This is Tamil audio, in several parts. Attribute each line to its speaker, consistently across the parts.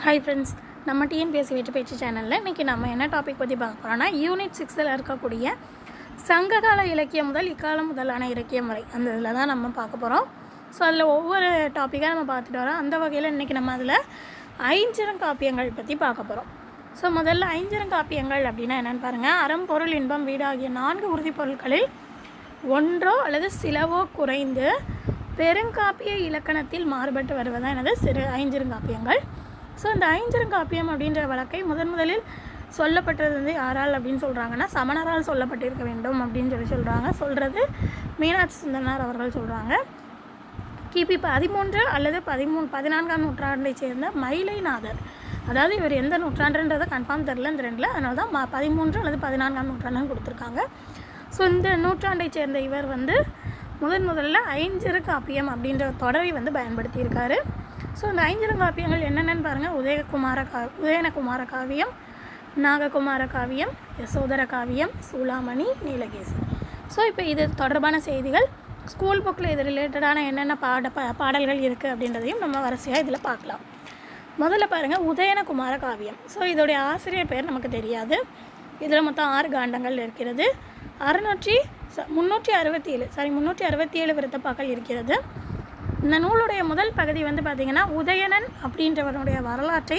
Speaker 1: ஹாய் ஃப்ரெண்ட்ஸ், நம்ம டிஎன்பிஎஸ்சி வெற்றி பேச்சு சேனலில் இன்றைக்கி நம்ம என்ன டாபிக் பற்றி பார்க்க போகிறோம்னா யூனிட் 6ல் இருக்கக்கூடிய சங்ககால இலக்கியம் முதல் இக்காலம் முதலான இலக்கியம் வரை அந்த இதில் தான் நம்ம பார்க்க போகிறோம். ஸோ அதில் ஒவ்வொரு டாப்பிக்காக நம்ம பார்த்துட்டு வரோம். அந்த வகையில் இன்றைக்கி நம்ம அதில் ஐஞ்சிறங்காப்பியங்கள் பற்றி பார்க்க போகிறோம். ஸோ முதல்ல ஐஞ்சிறங்காப்பியங்கள் அப்படின்னா என்னென்னு பாருங்கள். அறம், பொருள், இன்பம், வீடு ஆகிய 4 உறுதிப்பொருட்களில் ஒன்றோ அல்லது சிலவோ குறைந்து பெருங்காப்பிய இலக்கணத்தில் மாறுபட்டு வருவதான் எனது ஐஞ்சிறங்காப்பியங்கள். ஸோ இந்த ஐஞ்சிறங்காப்பியம் அப்படின்ற வழக்கை முதலில் சொல்லப்பட்டது வந்து யாரால் அப்படின்னு சொல்கிறாங்கன்னா சமணரால் சொல்லப்பட்டிருக்க வேண்டும் அப்படின்னு சொல்கிறது மீனாட்சி சுந்தரனார் அவர்கள் சொல்கிறாங்க. கிபி 13 அல்லது 14ஆம் நூற்றாண்டை சேர்ந்த மயிலைநாதர், அதாவது இவர் எந்த நூற்றாண்டுன்றதை கன்ஃபார்ம் தெரில இந்த ரெண்டில், அதனால தான் 13 அல்லது 14ஆம் நூற்றாண்டுன்னு கொடுத்துருக்காங்க. ஸோ இந்த நூற்றாண்டை சேர்ந்த இவர் வந்து முதல்ல ஐஞ்சிறங்காப்பியம் அப்படின்ற தொடரை வந்து பயன்படுத்தியிருக்காரு. ஸோ இந்த ஐஞ்சிறங்காப்பியங்கள் என்னென்னு பாருங்கள். உதயனகுமார காவியம், நாககுமார காவியம், யசோதர காவியம், சூளாமணி, நீலகேசி. ஸோ இப்போ இது தொடர்பான செய்திகள் ஸ்கூல் புக்கில் இது ரிலேட்டடான என்னென்ன பாடல்கள் இருக்குது அப்படின்றதையும் நம்ம வரிசையாக இதில் பார்க்கலாம். முதல்ல பாருங்கள் உதயனகுமார காவியம். ஸோ இதோடைய ஆசிரியர் பேர் நமக்கு தெரியாது. இதில் மொத்தம் 6 காண்டங்கள் இருக்கிறது. 367 விருத்தப்பாக்கள் இருக்கிறது. இந்த நூலுடைய முதல் பகுதி வந்து பார்த்திங்கன்னா உதயணன் அப்படின்றவனுடைய வரலாற்றை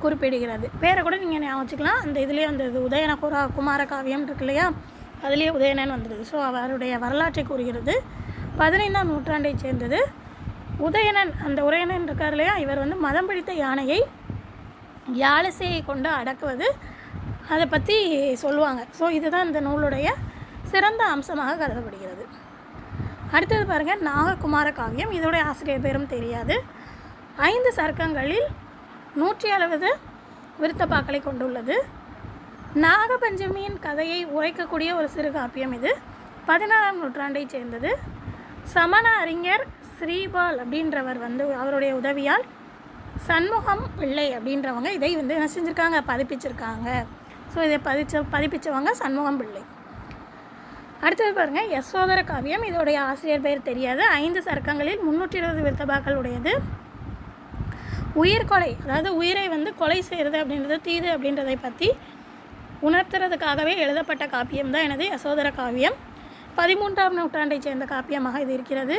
Speaker 1: குறிப்பிடுகிறது. பேரை கூட நீங்கள் ஞாபகம் வச்சுக்கலாம். அந்த இதுலேயே வந்தது குமார காவியம் இருக்கு இல்லையா, அதுலேயே உதயணன் வந்துடுது. ஸோ அவருடைய வரலாற்றை கூறுகிறது. 15ஆம் நூற்றாண்டை சேர்ந்தது. உதயணன், அந்த உதயணன் இருக்கார் இல்லையா, இவர் வந்து மதம் பிடித்த யானையை யாழசையை கொண்டு அடக்குவது, அதை பற்றி சொல்லுவாங்க. ஸோ இதுதான் இந்த நூலுடைய சிறந்த அம்சமாக கருதப்படுகிறது. அடுத்தது பாருங்கள் நாககுமார காவியம். இதோடைய ஆசிரியர் பேரும் தெரியாது. 5 சர்க்கங்களில் 160 விருத்தப்பாக்களை கொண்டுள்ளது. நாகபஞ்சமியின் கதையை உரைக்கக்கூடிய ஒரு சிறு காப்பியம் இது. 16ஆம் நூற்றாண்டை சேர்ந்தது. சமண அறிஞர் ஸ்ரீபால் அப்படின்றவர் வந்து அவருடைய உதவியால் சண்முகம் பிள்ளை அப்படின்றவங்க இதை வந்து என்ன செஞ்சுருக்காங்க, பதிப்பிச்சிருக்காங்க. ஸோ இதை பதிப்பிச்சவங்க சண்முகம் பிள்ளை. அடுத்தது பாருங்கள் யசோதர காவியம். இதோடைய ஆசிரியர் பேர் தெரியாது. 5 சர்க்கங்களில் 320 விருத்தப்பாக்கள் உடையது. உயிர்கொலை, அதாவது உயிரை வந்து கொலை செய்கிறது அப்படின்றது தீது அப்படின்றதை பற்றி உணர்த்துறதுக்காகவே எழுதப்பட்ட காப்பியம் தான் எனது யசோதர காவியம். 13ஆம் நூற்றாண்டை சேர்ந்த காப்பியமாக இது இருக்கிறது.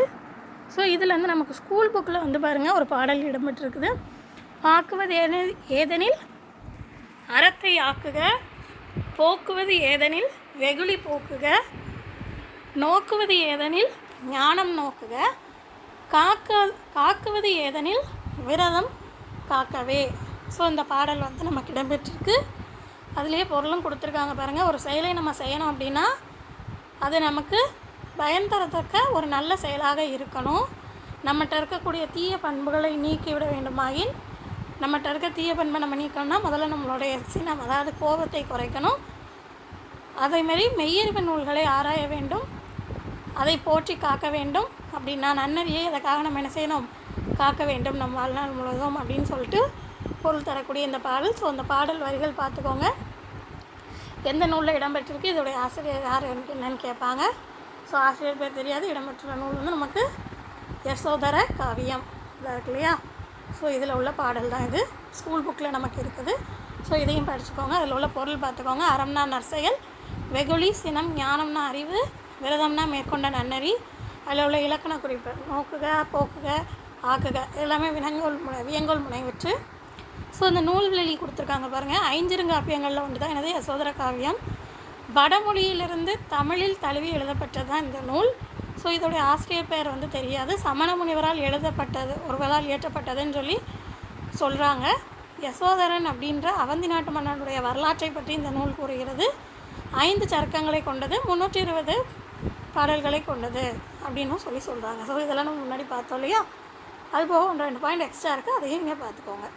Speaker 1: ஸோ இதில் வந்து நமக்கு ஸ்கூல் புக்கில் வந்து பாருங்கள் ஒரு பாடல் இடம்பெற்றிருக்குது. ஆக்குவது ஏதெனில் அறத்தை ஆக்குக, போக்குவது ஏதெனில் வெகுளி போக்குக, நோக்குவது ஏதெனில் ஞானம் நோக்குக, காக்குவது ஏதெனில் விரதம் காக்கவே. ஸோ இந்த பாடல் வந்து நமக்கு இடம்பெற்றிருக்கு. அதுலேயே பொருளும் கொடுத்துருக்காங்க பாருங்கள். ஒரு செயலை நம்ம செய்யணும் அப்படின்னா அது நமக்கு பயன் தரத்தக்க ஒரு நல்ல செயலாக இருக்கணும். நம்மகிட்ட இருக்கக்கூடிய தீய பண்புகளை நீக்கிவிட வேண்டுமாயின், நம்மகிட்ட இருக்க தீய பண்பை நம்ம நீக்கணும்னா முதல்ல நம்மளுடைய சினம், அதாவது கோபத்தை குறைக்கணும். அதேமாரி மெய்யறிவு நூல்களை ஆராய வேண்டும், அதை போற்றி காக்க வேண்டும். அப்படின்னா நன்னறியை அதற்காக நம்ம என்ன செய்யணும், காக்க வேண்டும் நம் வாழ்நாள் முழுவதும் அப்படின்னு சொல்லிட்டு பொருள் தரக்கூடிய இந்த பாடல். ஸோ அந்த பாடல் வரிகள் பார்த்துக்கோங்க. எந்த நூலில் இடம்பெற்றிருக்கு, இதோடைய ஆசிரியர் யார் என்னன்னு கேட்பாங்க. ஸோ ஆசிரியர் பேர் தெரியாது. இடம்பெற்ற நூல் வந்து நமக்கு யசோதர காவியம் இதாக இருக்கு இல்லையா. ஸோ இதில் உள்ள பாடல் தான் இது. ஸ்கூல் புக்கில் நமக்கு இருக்குது. ஸோ இதையும் படிச்சுக்கோங்க. அதில் உள்ள பொருள் பார்த்துக்கோங்க. அறம்னா நற்செயல், வெகுளி சினம், ஞானம்னா அறிவு, விரதம்னா மேற்கொண்ட நன்னறி. அதில் உள்ள இலக்கண குறிப்பு நோக்குக, போக்குக, ஆக்குக எல்லாமே வியங்கோல் முனைவற்று. ஸோ இந்த நூல்வெளி கொடுத்துருக்காங்க பாருங்கள். ஐஞ்சிறங்காப்பியங்களில் ஒன்று தான் எனது யசோதர காவியம். வடமொழியிலிருந்து தமிழில் தழுவி எழுதப்பட்டது தான் இந்த நூல். ஸோ இதோடைய ஆசிரியர் பெயர் வந்து தெரியாது. சமண முனிவரால் எழுதப்பட்டது, ஒருவரால் இயற்றப்பட்டதுன்னு சொல்லி சொல்கிறாங்க. யசோதரன் அப்படின்ற அவந்தி நாட்டு மன்னனுடைய வரலாற்றை பற்றி இந்த நூல் கூறுகிறது. 5 சர்க்கங்களை கொண்டது, 320 பாடல்களை கொண்டது அப்படின்னும் சொல்கிறாங்க. ஸோ இதெல்லாம் நம்ம முன்னாடி பார்த்தோம் இல்லையா. அதுபோக 2 பாயிண்ட் எக்ஸ்ட்ரா இருக்குது, அதையும் நீங்கள் பார்த்துக்கோங்க.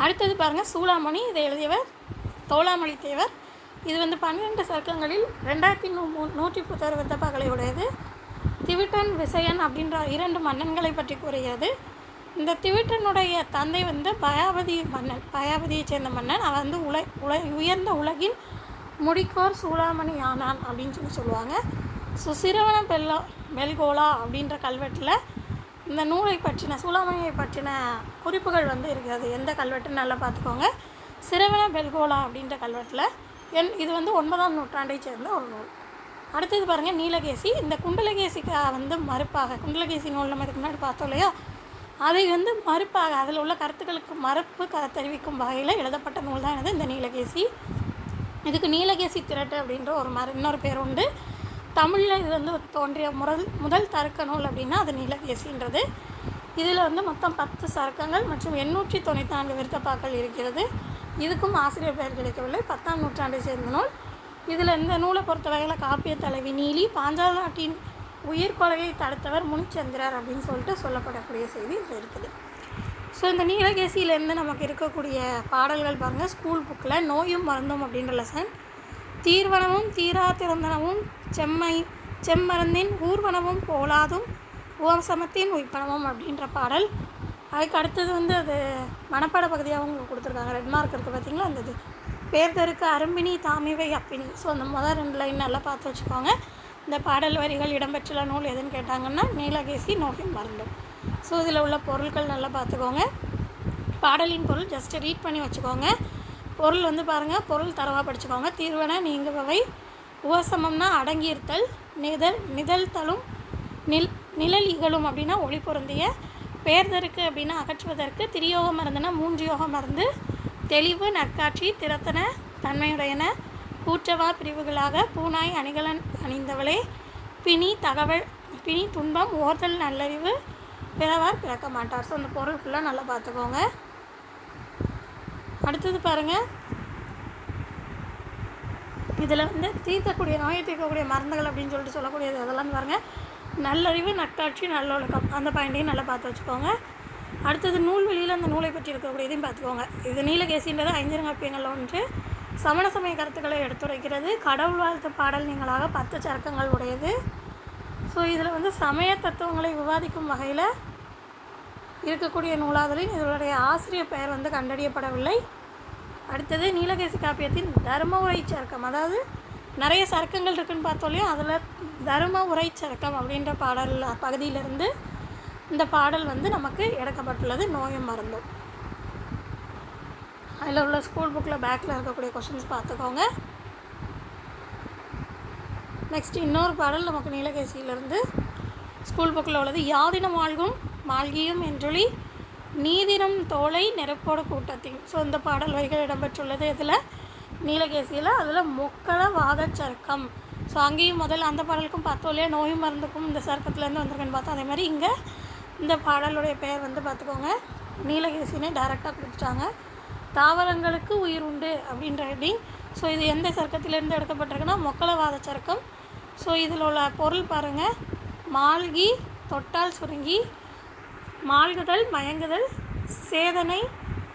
Speaker 1: அடுத்தது பாருங்கள் சூளாமணி. இதை எழுதியவர் தோளாமொழி தேவர். இது வந்து 12 சர்க்கங்களில் 2136 விருத்தப்பாக்களை உடையது. திவிட்டன், விசயன் அப்படின்ற 2 மன்னன்களை பற்றி கூறுகிறது. இந்த திவிட்டனுடைய தந்தை வந்து பயாவதியை சேர்ந்த மன்னன். அவன் வந்து உயர்ந்த உலகின் முடிக்கோர் சூளாமணி ஆனான் அப்படின்னு சொல்லுவாங்க. ஸோ சிறுவன மெல்கோலா அப்படின்ற கல்வெட்டில் இந்த நூலை பற்றின சூளாமணியை பற்றின குறிப்புகள் வந்து இருக்கிறது. எந்த கல்வெட்டுன்னு நல்லா பார்த்துக்கோங்க. சிரவண பெல்கோலா அப்படின்ற கல்வெட்டில் இது வந்து 9ஆம் நூற்றாண்டை சேர்ந்த ஒரு நூல். அடுத்தது பாருங்கள் நீலகேசி. இந்த குண்டலகேசிக்கு வந்து மறுப்பாக குண்டலகேசி நூல் நம்ம இதுக்கு முன்னாடி பார்த்தோம் இல்லையா, அதை வந்து மறுப்பாக அதில் உள்ள கருத்துக்களுக்கு மறுப்பு தெரிவிக்கும் வகையில் எழுதப்பட்ட நூல் தான் எனது இந்த நீலகேசி. இதுக்கு நீலகேசி திரட்டு அப்படின்ற இன்னொரு பேர் உண்டு. தமிழில் இது வந்து தோன்றிய முதல் தருக்க நூல் அப்படின்னா அது நீலகேசின்றது. இதில் வந்து மொத்தம் 10 சருக்கங்கள் மற்றும் 894 விருத்தப்பாக்கள் இருக்கிறது. இதுக்கும் ஆசிரியர் பெயர் கிடைக்கவில்லை. 10ஆம் நூற்றாண்டை சேர்ந்த நூல். இதில் இந்த நூலை பொறுத்த வகையில் காப்பிய தலைவி நீலி, பாஞ்சால நாட்டின் உயிர் கொலையை தடுத்தவர் முனிச்சந்திரர் அப்படின்னு சொல்லிட்டு சொல்லப்படக்கூடிய செய்தி இதில் இருக்குது. ஸோ இந்த நீலகேசியிலேருந்து நமக்கு இருக்கக்கூடிய பாடல்கள் பாருங்கள். ஸ்கூல் புக்கில் நோயும் மருந்தும் அப்படின்ற லெசன், தீர்வனமும் தீரா திறந்தனமும் செம்மருந்தின் ஊர்வனமும் போலாதும் உவசமத்தின் உய்ப்பனமும் அப்படின்ற பாடல். அதுக்கு அடுத்தது வந்து அது மனப்பாட பகுதியாகவும் உங்களுக்கு கொடுத்துருக்காங்க. 2 மார்க் இருக்குது பார்த்தீங்களா. அந்த இது பேர்தருக்கு அரும்பினி தாமிவை அப்பினி. ஸோ அந்த முதல் 2 லைன் நல்லா பார்த்து வச்சுக்கோங்க. இந்த பாடல் வரிகள் இடம்பெற்றுள்ள நூல் எதுன்னு கேட்டாங்கன்னா நீலகேசி நோயும் மருந்தும். ஸோ இதில் உள்ள பொருட்கள் நல்லா பார்த்துக்கோங்க. பாடலின் பொருள் ஜஸ்ட்டு ரீட் பண்ணி வச்சுக்கோங்க. பொருள் வந்து பாருங்கள், பொருள் தரவாக படிச்சுக்கோங்க. தீர்வன நீங்குபவை, உவசமம்னா அடங்கியிருத்தல், நிதழ்த்தலும் நிழல் இகழும் அப்படின்னா ஒளி பொருந்திய, பேர்தற்கு அப்படின்னா அகற்றுவதற்கு, திரியோக மருந்துனா 3 யோக மருந்து, தெளிவு நற்காட்சி திறத்தன தன்மையுடையன, கூற்றவா பிரிவுகளாக, பூனாய் அணிகலன் அணிந்தவளே, பிணி துன்பம் ஓர்தல் நல்லறிவு, பிறவார் பிறக்க மாட்டார். ஸோ அந்த பொருள் ஃபுல்லாக நல்லா பார்த்துக்கோங்க. அடுத்தது பாருங்கள், இதில் வந்து நோயை தீர்க்கக்கூடிய மருந்துகள் அப்படின்னு சொல்லிட்டு சொல்லக்கூடியது அதெல்லாம் பாருங்கள். நல்லறிவு நற்காட்சி நல்லொழுக்கம் அந்த பாயிண்ட்டையும் நல்லா பார்த்து வச்சுக்கோங்க. அடுத்தது நூல்வெளியில் அந்த நூலை பற்றி இருக்கக்கூடியதையும் பார்த்துக்கோங்க. இது நீலகேசின்றது 5 காப்பியங்கள் ஒன்று. சமண சமய கருத்துக்களை எடுத்துரைக்கிறது. கடவுள் வாழ்த்து பாடல் நீங்களாக 10 சருக்கங்கள் உடையது. ஸோ இதில் வந்து சமய தத்துவங்களை விவாதிக்கும் வகையில் இருக்கக்கூடிய நூலாதலின் இதனுடைய ஆசிரியர் பெயர் வந்து கண்டறியப்படவில்லை. அடுத்தது நீலகேசி காப்பியத்தின் தர்ம உரை சருக்கம், அதாவது நிறைய சருக்கங்கள் இருக்குதுன்னு பார்த்தோம். அதில் தர்ம உரை சருக்கம் அப்படின்ற பாடல் பகுதியிலிருந்து இந்த பாடல் வந்து நமக்கு எடுக்கப்பட்டுள்ளது. நோயும் மருந்தும். அதில் உள்ள ஸ்கூல் புக்கில் பேக்கில் இருக்கக்கூடிய கொஷின்ஸ் பார்த்துக்கோங்க. நெக்ஸ்ட் இன்னொரு பாடல் நமக்கு நீலகேசியிலேருந்து ஸ்கூல் புக்கில் உள்ளது. யாதினம் வாழ்கும் மால்கியும் என்றொழி நீதினம் தோலை நெருப்போடு கூட்டத்தின். ஸோ இந்த பாடல் வரிகள் இடம்பெற்றுள்ளது இதில் நீலகேசியில். அதில் மொக்கள வாதச்சருக்கம். ஸோ அங்கேயும் முதல்ல அந்த பாடலுக்கும் பார்த்தோம் இல்லையா, நோயும் மருந்துக்கும் இந்த சருக்கத்துலேருந்து வந்திருக்குன்னு பார்த்தோம். அதே மாதிரி இங்கே இந்த பாடலுடைய பெயர் வந்து பார்த்துக்கோங்க, நீலகேசினே டைரெக்டாக கொடுத்துட்டாங்க. தாவரங்களுக்கு உயிர் உண்டு அப்படின்ற ஹெட்டிங். ஸோ இது எந்த சருக்கத்திலேருந்து எடுக்கப்பட்டிருக்குன்னா மொக்களவாத சருக்கம். ஸோ இதில் உள்ள பொருள் பாருங்கள், மால்கி தொட்டால் சுருங்கி, மால்குதல் மயங்குதல், சேதனை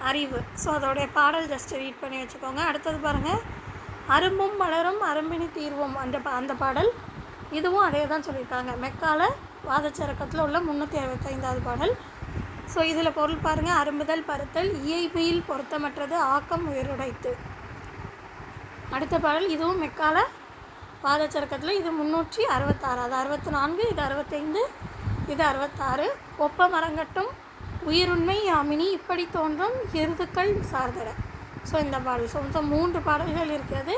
Speaker 1: அறிவு. ஸோ அதோடைய பாடல் ஜஸ்ட் ரீட் பண்ணி வச்சுக்கோங்க. அடுத்தது பாருங்கள், அரும்பும் மலரும் அரும்பினி தீர்வும் அந்த பாடல். இதுவும் அதே தான் சொல்லியிருக்காங்க. மெக்கால வாதச்சரக்கத்தில் உள்ள 365வது பாடல். ஸோ இதில் பொருள் பாருங்கள், அரும்புதல் பருத்தல், இயைபியில் பொருத்தமற்றது, ஆக்கம் உயிருடைத்து. அடுத்த பாடல் இதுவும் மெக்கால வாதச்சரக்கத்தில். இது 366, அது 64, இது 65, இது 66. ஒப்ப மரங்கட்டும் உயிருண்மை யாமினி இப்படி தோன்றும் எருதுக்கள் சார்தட. ஸோ இந்த பாடல். ஸோ மொத்தம் 3 பாடல்கள் இருக்கிறது.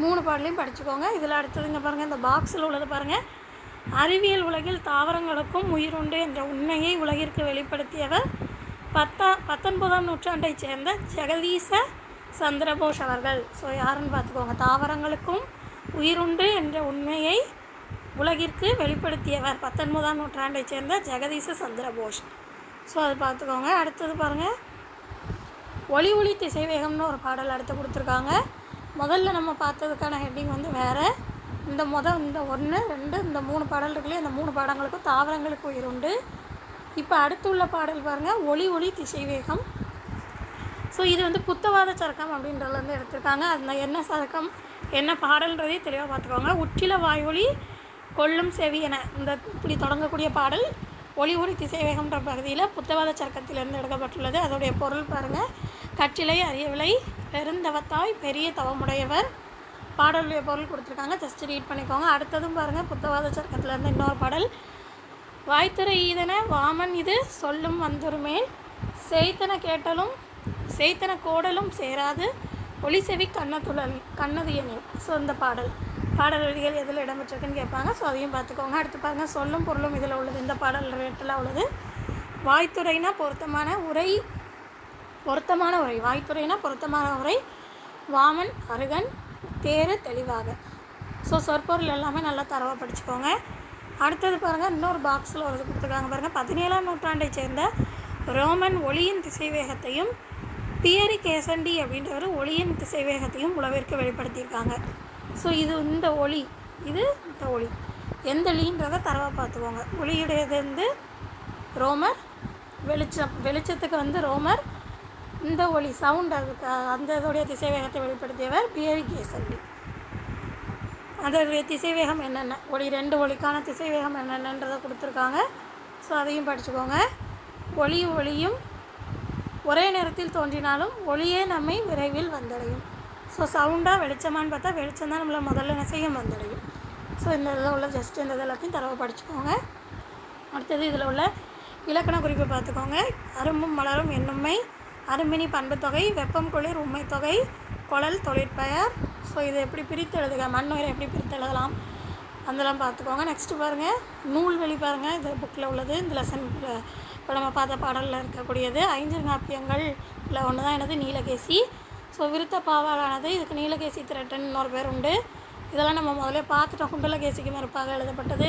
Speaker 1: 3 பாடலையும் படிச்சுக்கோங்க. இதில் அடுத்ததுங்க பாருங்கள், இந்த பாக்ஸில் உள்ளது பாருங்கள். அறிவியல் உலகில் தாவரங்களுக்கும் உயிருண்டு என்ற உண்மையை உலகிற்கு வெளிப்படுத்தியவர் 19ஆம் நூற்றாண்டை சேர்ந்த ஜெகதீச சந்திரபோஸ் அவர்கள். ஸோ யாருன்னு பார்த்துக்கோங்க, தாவரங்களுக்கும் உயிருண்டு என்ற உண்மையை உலகிற்கு வெளிப்படுத்தியவர் 19ஆம் நூற்றாண்டை சேர்ந்த ஜெகதீச சந்திரபோஸ். ஸோ அது பார்த்துக்கோங்க. அடுத்தது பாருங்கள், ஒளி ஒளி திசைவேகம்னு ஒரு பாடல் அடுத்து கொடுத்துருக்காங்க. முதல்ல நம்ம பார்த்ததுக்கான ஹெட்டிங் வந்து வேறு. இந்த 1, 2, இந்த 3 பாடல் இருக்குல்லையே, இந்த 3 பாடங்களுக்கும் தாவரங்களுக்கு உயிர் உண்டு. இப்போ அடுத்து உள்ள பாடல் பாருங்கள், ஒளி ஒளி திசைவேகம். ஸோ இது வந்து புத்தவாத சரக்கம் அப்படின்றதுலேருந்து எடுத்திருக்காங்க. அந்த என்ன சரக்கம் என்ன பாடல்ன்றதே தெளிவாக பார்த்துக்கோங்க. உச்சில வாயொலி கொள்ளும் செவியென இந்த இப்படி தொடங்கக்கூடிய பாடல் ஒளி ஒளி திசைவேகம்ன்ற பகுதியில் புத்தவாத சரக்கத்திலிருந்து எடுக்கப்பட்டுள்ளது. அதோடைய பொருள் பாருங்கள், கற்றிலை அறியவில்லை பெருந்தவத்தாய் பெரிய தவமுடையவர். பாடலுடைய பொருள் கொடுத்துருக்காங்க, ஜஸ்ட் ரீட் பண்ணிக்கோங்க. அடுத்ததும் பாருங்கள், புத்தவாத சரக்கத்திலேருந்து இன்னொரு பாடல், வாய்த்துறை ஈதன வாமன் இது சொல்லும் வந்துருமேல் செய்தன கேட்டலும் செய்தன கோடலும் சேராது ஒளிசெவி கண்ணதியனில். ஸோ இந்த பாடல் வரிகள் எதில் இடம்பெற்றிருக்குன்னு கேட்பாங்க. ஸோ அதையும் பார்த்துக்கோங்க. அடுத்து பாருங்கள், சொல்லும் பொருளும் இதில் உள்ளது. இந்த பாடல் ரேட்டெல்லாம் உள்ளது. வாய்த்துறைனா பொருத்தமான உரை, வாய்த்துறைனா பொருத்தமான உரை, வாமன் அருகன், தேரு தெளிவாக. ஸோ சொற்பொருள் எல்லாமே நல்லா தரவாக படிச்சுக்கோங்க. அடுத்தது பாருங்கள், இன்னொரு பாக்ஸில் ஒரு கொடுத்துருக்காங்க பாருங்கள். 17ஆம் நூற்றாண்டை சேர்ந்த ரோமன் ஒளியின் திசைவேகத்தையும் பியரி கேசண்டி அப்படின்றவர் ஒளியின் திசைவேகத்தையும் உலகிற்கு வெளிப்படுத்தியிருக்காங்க. ஸோ இது இந்த ஒளி, இது இந்த ஒளி எந்த ஒளின்றதை தரவாக பார்த்துக்கோங்க. ஒளியுடையது வந்து ரோமர், வெளிச்சத்துக்கு வந்து ரோமர், இந்த ஒளி சவுண்ட் அதுக்கு அந்த இதோடைய திசைவேகத்தை வெளிப்படுத்தியவர் பியரி கேசண்டி. அதோடைய திசைவேகம் என்னென்ன, ரெண்டு ஒளிக்கான திசைவேகம் என்னென்னன்றதை கொடுத்துருக்காங்க. ஸோ அதையும் படிச்சுக்கோங்க. ஒளியும் ஒரே நேரத்தில் தோன்றினாலும் ஒளியே நம்மை விரைவில் வந்தடையும். ஸோ சவுண்டாக வெளிச்சமானு பார்த்தா வெளிச்சம் தான் நம்மளை முதல்ல என்ன செய்யும், வந்தடையும். ஸோ இந்த இதில் உள்ள ஜஸ்ட் இந்த எல்லாத்தையும் தரவை படிச்சுக்கோங்க. அடுத்தது இதில் உள்ள இலக்கண குறிப்பை பார்த்துக்கோங்க. அரும்பும் மலரும் என்னும்மை, அரும்பினி பண்பு தொகை, வெப்பம் குளிர் உண்மை தொகை, குழல் தொழிற்பெயர். ஸோ இதை எப்படி பிரித்து எழுதுக, மண்ணுயிரை எப்படி பிரித்து எழுதலாம் அதெல்லாம் பார்த்துக்கோங்க. நெக்ஸ்ட்டு பாருங்கள், நூல்வெளி பாருங்கள். இது புக்கில் உள்ளது. இந்த லெசன் இப்போ நம்ம பார்த்த பாடலில் இருக்கக்கூடியது. ஐஞ்சிறுகாப்பியங்களில் ஒன்று தான் என்னது, நீலகேசி. ஸோ விருத்த பாவாலானது, இதுக்கு நீலகேசி திரட்டன் இன்னொரு பேர் உண்டு. இதெல்லாம் நம்ம முதல்ல பார்த்துட்டோம். குண்டலகேசிக்கு மறுப்பாக எழுதப்பட்டது.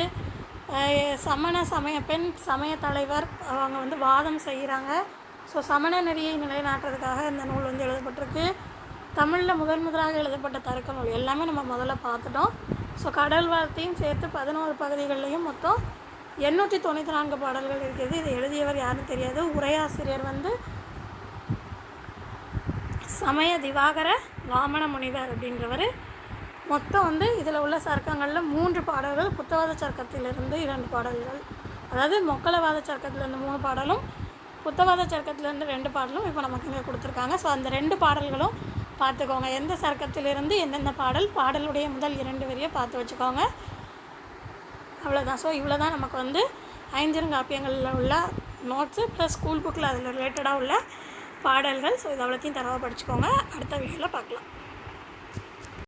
Speaker 1: சமண பெண் சமய தலைவர் அவங்க வந்து வாதம் செய்கிறாங்க. ஸோ சமண நெறியை நிலைநாட்டுறதுக்காக இந்த நூல் வந்து எழுதப்பட்டிருக்கு. தமிழில் முதலாக எழுதப்பட்ட தருக்க நூல் எல்லாமே நம்ம முதல்ல பார்த்துட்டோம். ஸோ கடல் வார்த்தையும் சேர்த்து 11 பகுதிகளிலையும் மொத்தம் 894 பாடல்கள் இருக்கிறது. இதை எழுதியவர் யாருன்னு தெரியாது. உரையாசிரியர் வந்து சமய திவாகர வாமன முனிவர் அப்படின்றவர். மொத்தம் வந்து இதில் உள்ள சர்க்கங்களில் 3 பாடல்கள், புத்தவாத சர்க்கத்திலிருந்து 2 பாடல்கள், அதாவது மொக்கலவாத சர்க்கத்திலேருந்து 3 பாடலும், புத்தவாத சர்க்கத்திலேருந்து 2 பாடலும் இப்போ நமக்கு இங்கே கொடுத்துருக்காங்க. ஸோ அந்த 2 பாடல்களும் பார்த்துக்கோங்க. எந்த சர்க்கத்திலிருந்து எந்தெந்த பாடலுடைய முதல் 2 வரியை பார்த்து வச்சுக்கோங்க. அவ்வளோதான். ஸோ இவ்வளோ தான் நமக்கு வந்து ஐஞ்சிறுகாப்பியங்களில் உள்ள நோட்ஸு ப்ளஸ் ஸ்கூல் புக்கில் அதில் ரிலேட்டடாக உள்ள பாடல்கள். ஸோ இது அவ்வளோத்தையும் தரவாக படிச்சுக்கோங்க. அடுத்த வீடியோவில் பார்க்கலாம்.